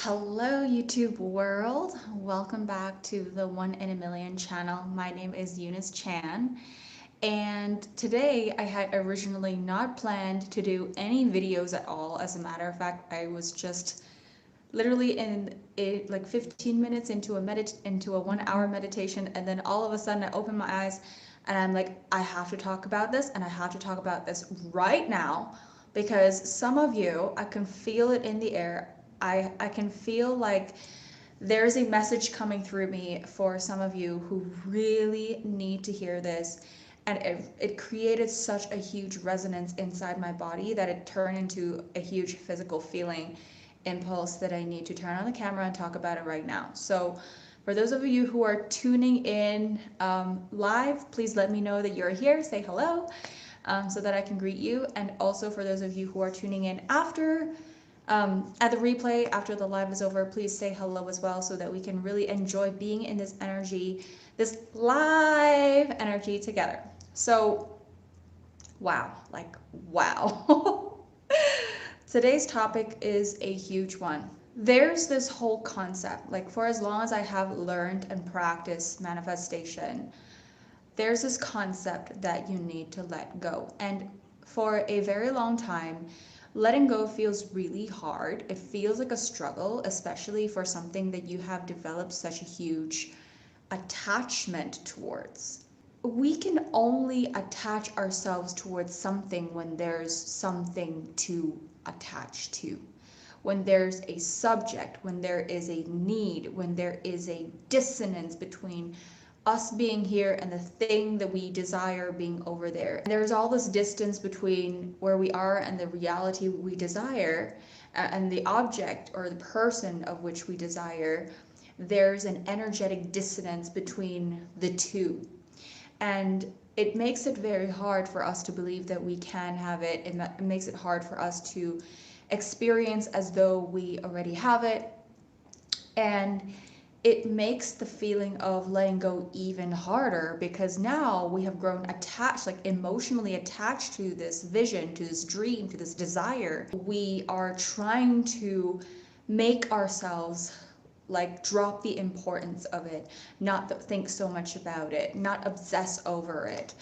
Hello, YouTube world. Welcome back to the One in a Million channel. My name is Eunice Chan, and today I had originally not planned to do any videos at all. As a matter of fact, I was just literally in it like 15 minutes into a 1 hour meditation, and then all of a sudden I open my eyes and I'm like, I have to talk about this, and I have to talk about this right now because some of you, I can feel it in the air. I can feel like there's a message coming through me for some of you who really need to hear this. And it created such a huge resonance inside my body that it turned into a huge physical feeling impulse that I need to turn on the camera and talk about it right now. So for those of you who are tuning in live, please let me know that you're here. Say hello so that I can greet you. And also for those of you who are tuning in after at the replay, after the live is over, please say hello as well so that we can really enjoy being in this energy, this live energy together. So, wow, like, wow. Today's topic is a huge one. There's this whole concept, like, for as long as I have learned and practiced manifestation, there's this concept that you need to let go. And for a very long time, letting go feels really hard. It feels like a struggle, especially for something that you have developed such a huge attachment towards. We can only attach ourselves towards something when there's something to attach to. When there's a subject, when there is a need, when there is a dissonance between us being here and the thing that we desire being over there. There's all this distance between where we are and the reality we desire and the object or the person of which we desire. There's an energetic dissonance between the two. And it makes it very hard for us to believe that we can have it. It makes it hard for us to experience as though we already have it. And it makes the feeling of letting go even harder because now we have grown attached, like emotionally attached to this vision, to this dream, to this desire. We are trying to make ourselves like drop the importance of it, not think so much about it, not obsess over it,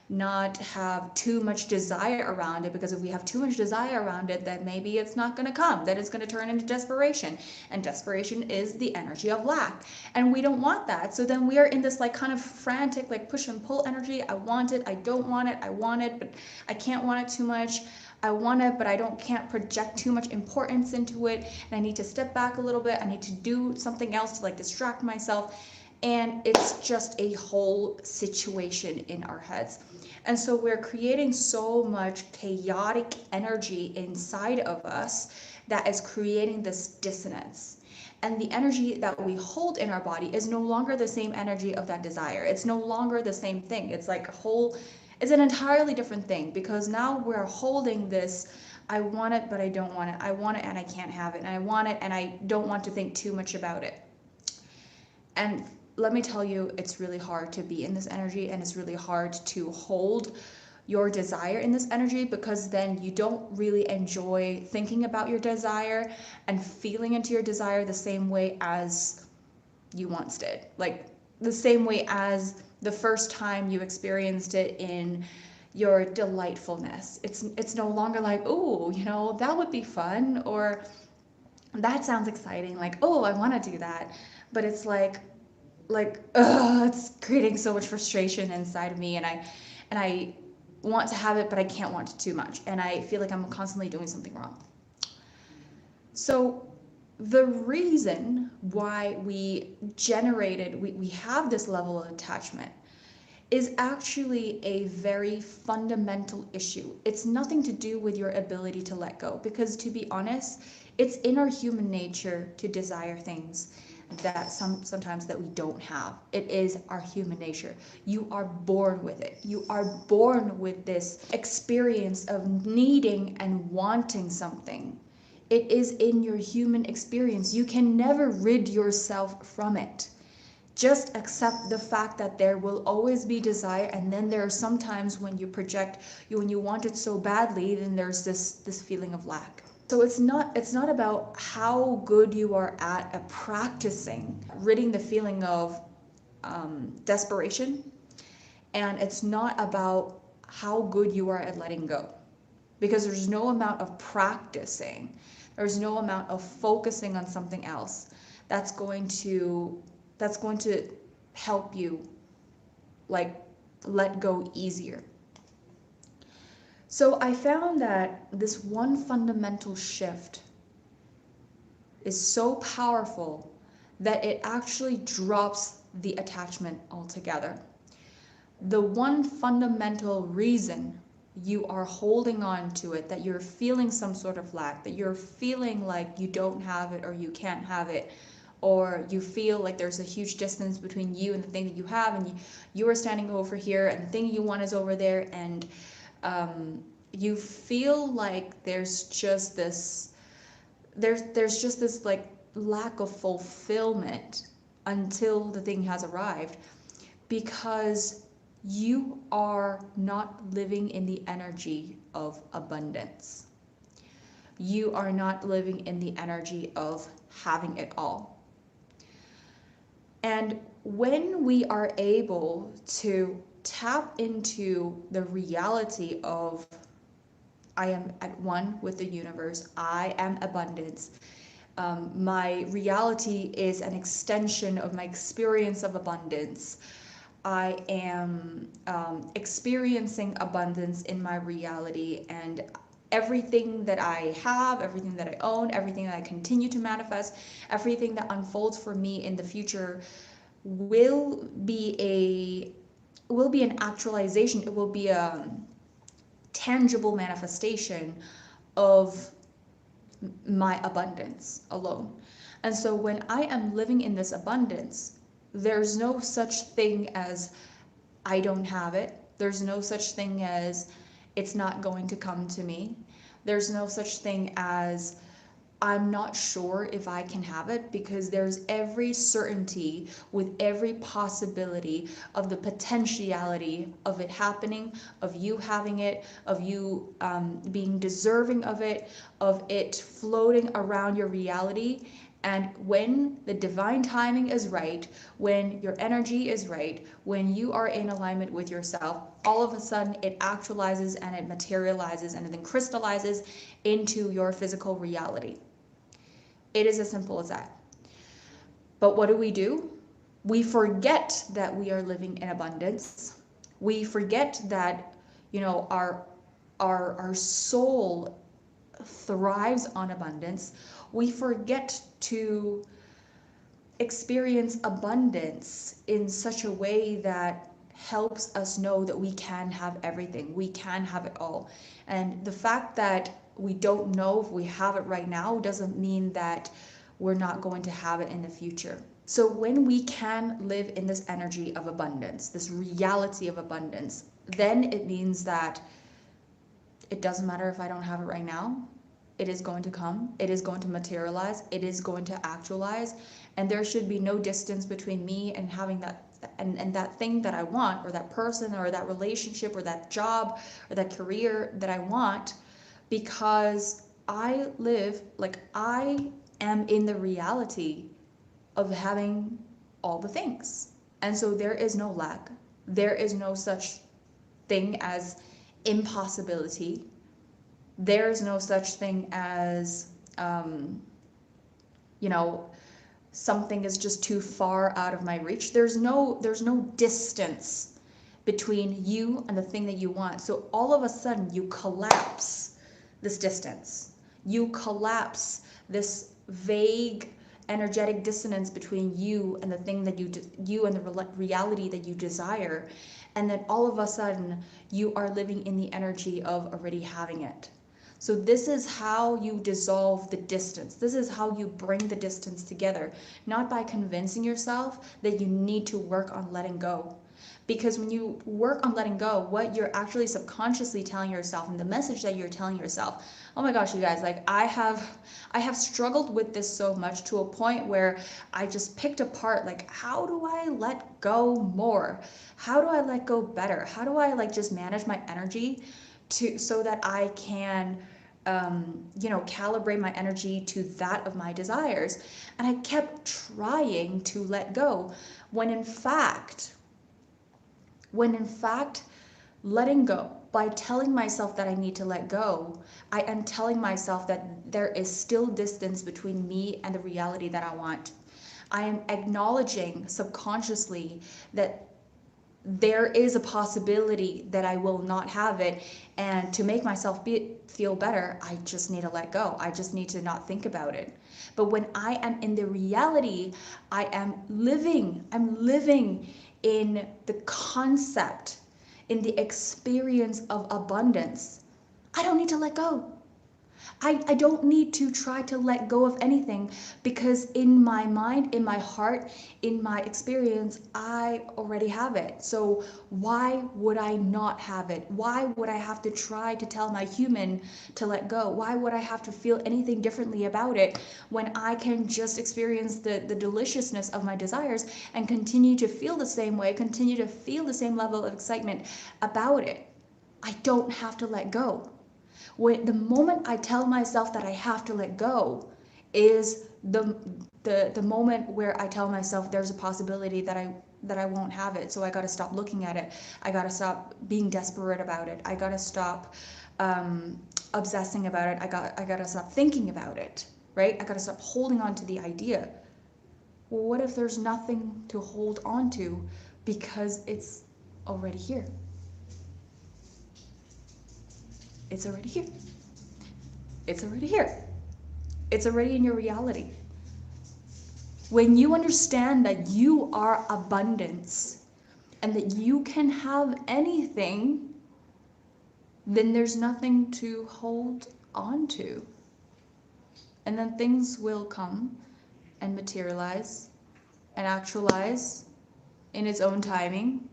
not have too much desire around it, because if we have too much desire around it, then maybe it's not going to come, then it's going to turn into desperation, and desperation is the energy of lack, and we don't want that. So then we are in this like kind of frantic like push and pull energy. I want it, I don't want it, I want it but I can't want it too much, I want it but I can't project too much importance into it, and I need to step back a little bit, I need to do something else to like distract myself. And it's just a whole situation in our heads. And so we're creating so much chaotic energy inside of us that is creating this dissonance. And the energy that we hold in our body is no longer the same energy of that desire. It's no longer the same thing. It's like it's an entirely different thing, because now we're holding this, I want it, but I don't want it. I want it and I can't have it. And I want it and I don't want to think too much about it. And let me tell you, it's really hard to be in this energy, and it's really hard to hold your desire in this energy, because then you don't really enjoy thinking about your desire and feeling into your desire the same way as you once did. Like the same way as the first time you experienced it in your delightfulness. It's no longer like, oh, that would be fun, or that sounds exciting, like, oh, I want to do that. But it's like it's creating so much frustration inside of me, and I want to have it, but I can't want it too much, and I feel like I'm constantly doing something wrong. So the reason why we have this level of attachment is actually a very fundamental issue. It's nothing to do with your ability to let go, because to be honest, it's in our human nature to desire things that sometimes that we don't have. It is our human nature. You are born with it. You are born with this experience of needing and wanting something. It is in your human experience. You can never rid yourself from it. Just accept the fact that there will always be desire, and then there are some times when you want it so badly, then there's this feeling of lack. So it's not about how good you are at practicing ridding the feeling of desperation, and it's not about how good you are at letting go, because there's no amount of practicing, there's no amount of focusing on something else that's going to help you like let go easier. So I found that this one fundamental shift is so powerful that it actually drops the attachment altogether. The one fundamental reason you are holding on to it, that you're feeling some sort of lack, that you're feeling like you don't have it or you can't have it, or you feel like there's a huge distance between you and the thing that you have, and you are standing over here and the thing you want is over there, and you feel like there's just this like lack of fulfillment until the thing has arrived, because you are not living in the energy of abundance. You are not living in the energy of having it all. And when we are able to tap into the reality of I am at one with the universe, I am abundance. My reality is an extension of my experience of abundance. I am experiencing abundance in my reality, and everything that I have, everything that I own, everything that I continue to manifest, everything that unfolds for me in the future will be an actualization. It will be a tangible manifestation of my abundance alone. And so when I am living in this abundance, there's no such thing as I don't have it. There's no such thing as it's not going to come to me. There's no such thing as I'm not sure if I can have it, because there's every certainty with every possibility of the potentiality of it happening, of you having it, of you being deserving of it floating around your reality. And when the divine timing is right, when your energy is right, when you are in alignment with yourself, all of a sudden it actualizes and it materializes and it then crystallizes into your physical reality. It is as simple as that. But what do? We forget that we are living in abundance. We forget that, our soul thrives on abundance. We forget to experience abundance in such a way that helps us know that we can have everything. We can have it all. And the fact that we don't know if we have it right now doesn't mean that we're not going to have it in the future. So when we can live in this energy of abundance, this reality of abundance, then it means that it doesn't matter if I don't have it right now. It is going to come. It is going to materialize. It is going to actualize. And there should be no distance between me and having that and that thing that I want, or that person, or that relationship, or that job, or that career that I want, because I am in the reality of having all the things. And so there is no lack. There is no such thing as impossibility. There is no such thing as, something is just too far out of my reach. There's no distance between you and the thing that you want. So all of a sudden you collapse this distance. You collapse this vague energetic dissonance between you and the thing that you and the reality that you desire. And then all of a sudden you are living in the energy of already having it. So this is how you dissolve the distance. This is how you bring the distance together, not by convincing yourself that you need to work on letting go. Because when you work on letting go, what you're actually subconsciously telling yourself, and the message that you're telling yourself, oh my gosh, you guys, like I have struggled with this so much, to a point where I just picked apart, like, how do I let go more? How do I let go better? How do I just manage my energy so that I can calibrate my energy to that of my desires. And I kept trying to let go when in fact, letting go, by telling myself that I need to let go, I am telling myself that there is still distance between me and the reality that I want. I am acknowledging subconsciously that there is a possibility that I will not have it. And to make myself feel better, I just need to let go. I just need to not think about it. But when I am in the reality, I'm living in the concept, in the experience of abundance. I don't need to let go. I don't need to try to let go of anything, because in my mind, in my heart, in my experience, I already have it. So why would I not have it? Why would I have to try to tell my human to let go? Why would I have to feel anything differently about it when I can just experience the deliciousness of my desires and continue to feel the same way, continue to feel the same level of excitement about it? I don't have to let go. When the moment I tell myself that I have to let go is the moment where I tell myself there's a possibility that I won't have it. So I got to stop looking at it. I got to stop being desperate about it. I got to stop obsessing about it. I got to stop thinking about it, right? I got to stop holding on to the idea. Well, what if there's nothing to hold on to because it's already here? It's already here. It's already here. It's already in your reality. When you understand that you are abundance and that you can have anything, then there's nothing to hold on to. And then things will come and materialize and actualize in its own timing.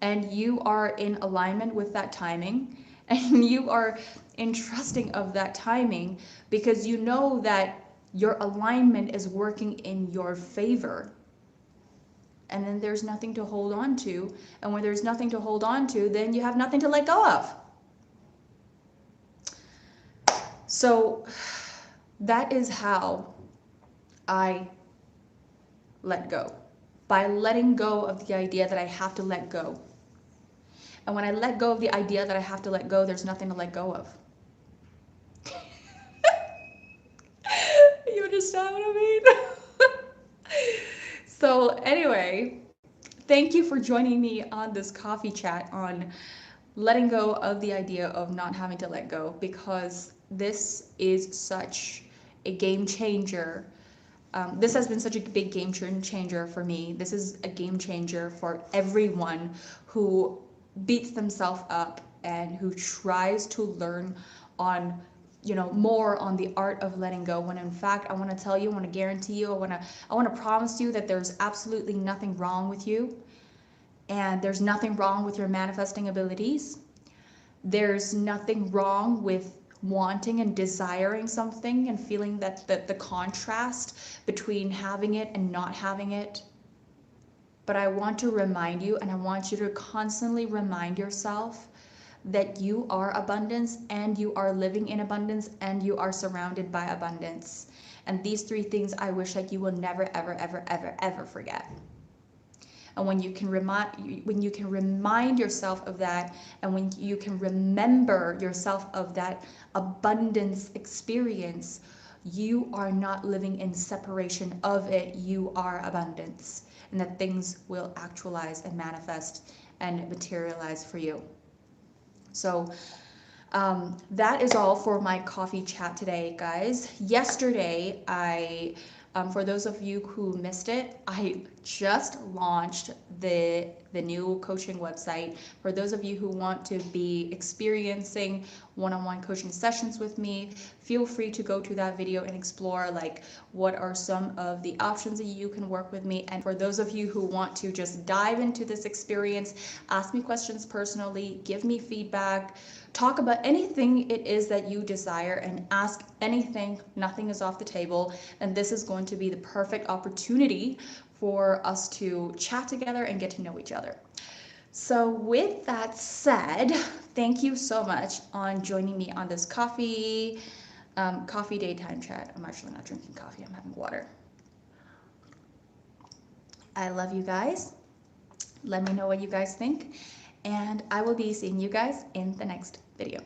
And you are in alignment with that timing. And you are in trusting of that timing, because you know that your alignment is working in your favor. And then there's nothing to hold on to. And when there's nothing to hold on to, then you have nothing to let go of. So that is how I let go. By letting go of the idea that I have to let go. And when I let go of the idea that I have to let go, there's nothing to let go of. You understand what I mean? So anyway, thank you for joining me on this coffee chat on letting go of the idea of not having to let go, because this is such a game changer. This has been such a big game changer for me. This is a game changer for everyone who beats themselves up and who tries to learn on more on the art of letting go, when in fact I want to tell you, I want to guarantee you, I want to promise you that there's absolutely nothing wrong with you, and there's nothing wrong with your manifesting abilities. There's nothing wrong with wanting and desiring something and feeling that the contrast between having it and not having it. But I want to remind you, and I want you to constantly remind yourself that you are abundance, and you are living in abundance, and you are surrounded by abundance. And these three things I wish that you will never, ever, ever, ever, ever forget. And when you can remind yourself of that, and when you can remember yourself of that abundance experience, you are not living in separation of it. You are abundance, and that things will actualize and manifest and materialize for you. So that is all for my coffee chat today, guys. Yesterday, for those of you who missed it, I just launched the new coaching website. For those of you who want to be experiencing one-on-one coaching sessions with me, feel free to go to that video and explore like what are some of the options that you can work with me. And for those of you who want to just dive into this experience, ask me questions personally, give me feedback, talk about anything it is that you desire, and ask anything. Nothing is off the table, and this is going to be the perfect opportunity for us to chat together and get to know each other. So with that said, thank you so much on joining me on this coffee daytime chat. I'm actually not drinking coffee, I'm having water. I love you guys. Let me know what you guys think, and I will be seeing you guys in the next video.